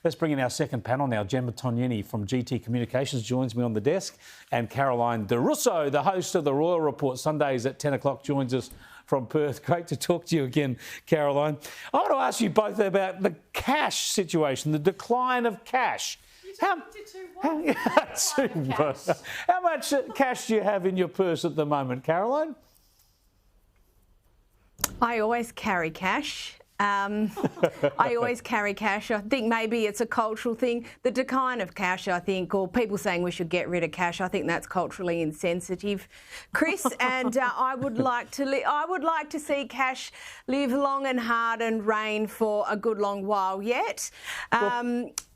Let's bring in our second panel now. Gemma Tognini from GT Communications joins me on the desk, and Caroline De Russo, the host of the Royal Report Sundays at 10 o'clock, joins us from Perth. Great to talk to you again, Caroline. I want to ask you both about the cash situation, the decline of cash. How much cash do you have in your purse at the moment, Caroline? I always carry cash. I always carry cash. I think maybe it's a cultural thing. The decline of cash, I think, or people saying we should get rid of cash, I think that's culturally insensitive, Chris. And I would like to see cash live long and hard and reign for a good long while yet.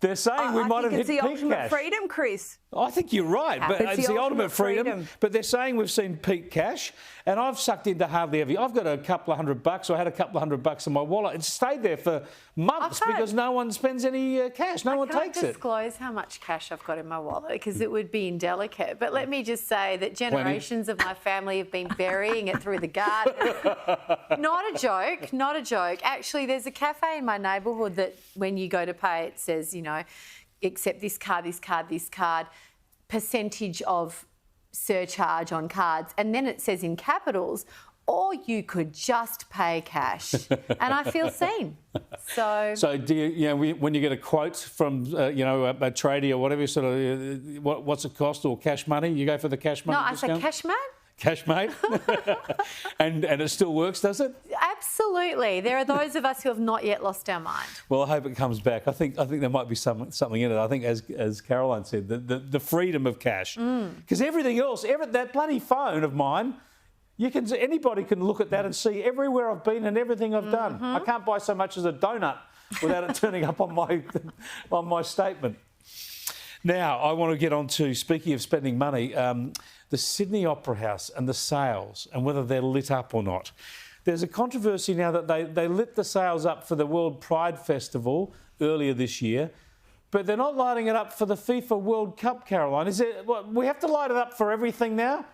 They're saying we might have hit peak cash. It's the ultimate freedom, Chris. I think you're right, but it's the ultimate freedom. But they're saying we've seen peak cash, and I've sucked into hardly every. I've got a couple of $100. I had a couple of $100 in my wallet. It's stayed there for months because no one spends any cash. No one takes it. I can't disclose how much cash I've got in my wallet because it would be indelicate. But let me just say that generations of my family have been burying it through the garden. Not a joke. Not a joke. Actually, there's a cafe in my neighbourhood that when you go to pay, it says, you know, accept this card, this card, this card, percentage of surcharge on cards. And then it says in capitals, or you could just pay cash. And I feel seen. So do you, when you get a quote from, a tradie or whatever, sort of, what's it cost, or cash money, you go for the cash money discount? No, I say cash, mate. Cash mate? and it still works, does it? Absolutely. There are those of us who have not yet lost our mind. Well, I hope it comes back. I think there might be something in it. I think, as Caroline said, the freedom of cash. Because everything else, that bloody phone of mine, anybody can look at that and see everywhere I've been and everything I've done. I can't buy so much as a donut without it turning up on my statement. Now, I want to get on to, speaking of spending money, the Sydney Opera House and the sales and whether they're lit up or not. There's a controversy now that they lit the sales up for the World Pride Festival earlier this year, but they're not lighting it up for the FIFA World Cup, Caroline. We have to light it up for everything now?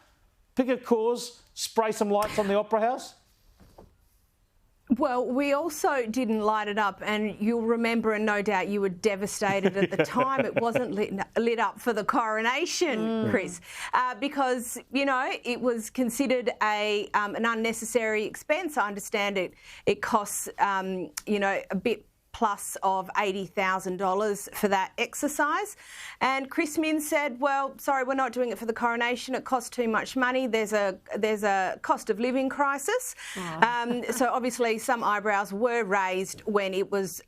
Pick a cause, spray some lights on the Opera House? Well, we also didn't light it up, and you'll remember, and no doubt you were devastated at the time, it wasn't lit up for the coronation, Chris, because, it was considered an unnecessary expense. I understand it costs, a bit plus of $80,000 for that exercise. And Chris Min said, well, sorry, we're not doing it for the coronation. It costs too much money. There's a cost of living crisis. So obviously some eyebrows were raised when it was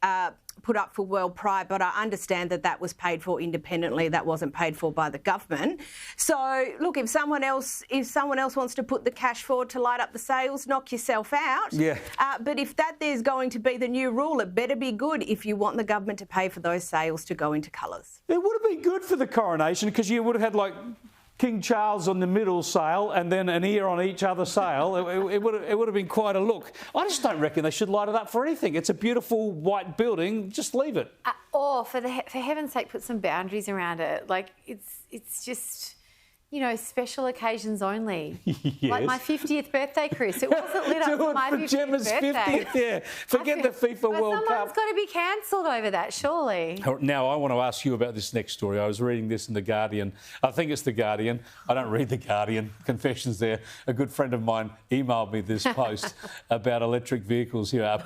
put up for World Pride, but I understand that was paid for independently. That wasn't paid for by the government. So look, if someone else wants to put the cash forward to light up the sales, knock yourself out. Yeah. But if there's going to be the new rule, it better be good if you want the government to pay for those sales to go into colours. It would have been good for the coronation because you would have had like King Charles on the middle sail and then an ear on each other sail. It would have been quite a look. I just don't reckon they should light it up for anything. It's a beautiful white building. Just leave it. Or for heaven's sake, put some boundaries around it. Like it's just, special occasions only. Yes. Like my 50th birthday, Chris. It wasn't lit up for my 50th Gemma's birthday. 50th, yeah. Forget the FIFA World Cup. Someone's got to be cancelled over that, surely. Now, I want to ask you about this next story. I was reading this in The Guardian. I think it's The Guardian. I don't read The Guardian. Confessions there. A good friend of mine emailed me this post about electric vehicles, a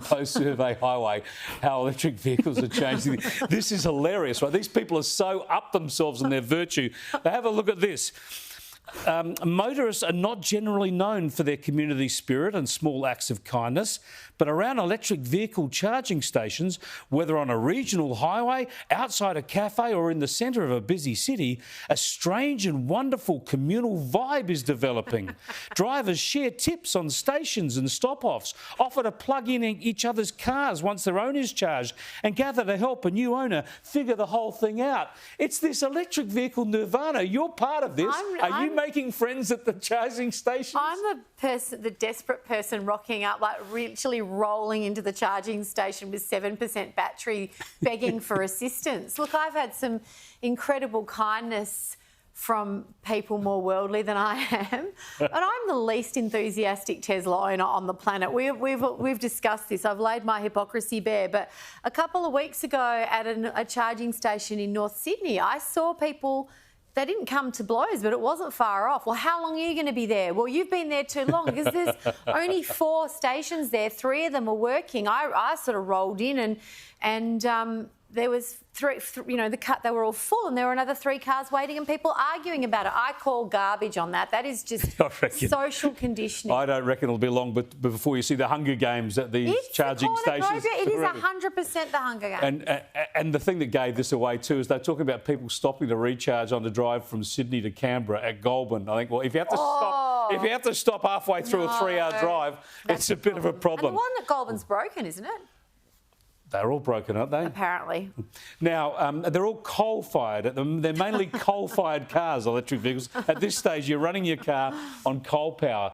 post-survey highway, how electric vehicles are changing. This is hilarious, right? These people are so up themselves in their virtue. They have a look at this. Motorists are not generally known for their community spirit and small acts of kindness, but around electric vehicle charging stations, whether on a regional highway, outside a cafe or in the centre of a busy city, a strange and wonderful communal vibe is developing. Drivers share tips on stations and stop-offs, offer to plug in each other's cars once their own is charged, and gather to help a new owner figure the whole thing out. It's this electric vehicle nirvana. You're part of this. Are you making friends at the charging stations? I'm the desperate person rocking up, like literally rolling into the charging station with 7% battery, begging for assistance. Look, I've had some incredible kindness from people more worldly than I am. And I'm the least enthusiastic Tesla owner on the planet. We've discussed this. I've laid my hypocrisy bare. But a couple of weeks ago at a charging station in North Sydney, I saw people, they didn't come to blows, but it wasn't far off. Well, how long are you going to be there? Well, you've been there too long, because there's only 4 stations there. 3 of them are working. I sort of rolled in and there was 3, you know, they were all full, and there were another 3 cars waiting and people arguing about it. I call garbage on that. That is just social conditioning. I don't reckon it'll be long before you see the Hunger Games at these charging stations. It is 100% the Hunger Games. And the thing that gave this away too is they're talking about people stopping to recharge on the drive from Sydney to Canberra at Goulburn. I think, well, if you have to stop halfway through a 3-hour drive, it's a bit of a problem. And the one at Goulburn's broken, isn't it? They're all broken, aren't they? Apparently. Now, they're all coal-fired. They're mainly coal-fired cars, electric vehicles. At this stage, you're running your car on coal power.